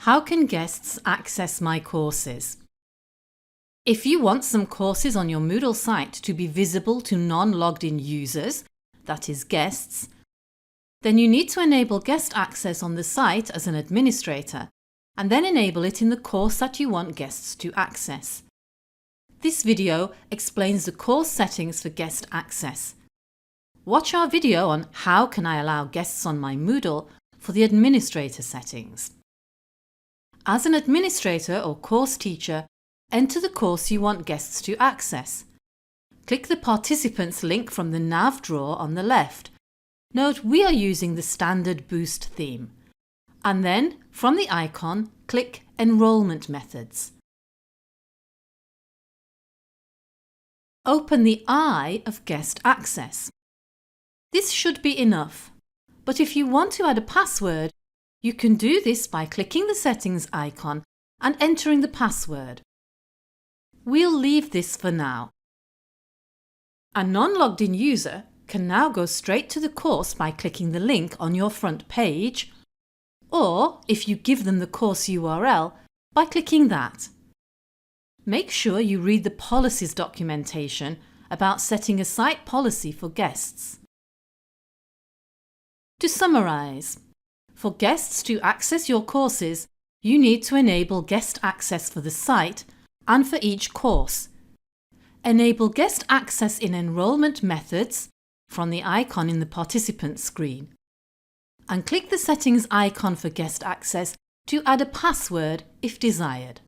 How can guests access my courses? If you want some courses on your Moodle site to be visible to non-logged-in users, that is guests, then you need to enable guest access on the site as an administrator and then enable it in the course that you want guests to access. This video explains the course settings for guest access. Watch our video on How can I allow guests on my Moodle for the administrator settings. As an administrator or course teacher, enter the course you want guests to access. Click the Participants link from the nav drawer on the left. Note we are using the standard Boost theme. And then, from the icon, click Enrolment Methods. Open the eye of Guest Access. This should be enough, but if you want to add a password, you can do this by clicking the Settings icon and entering the password. We'll leave this for now. A non-logged-in user can now go straight to the course by clicking the link on your front page, or if you give them the course URL, by clicking that. Make sure you read the policies documentation about setting a site policy for guests. To summarise, for guests to access your courses, you need to enable guest access for the site and for each course. Enable guest access in Enrolment Methods from the icon in the Participants screen. And click the Settings icon for guest access to add a password if desired.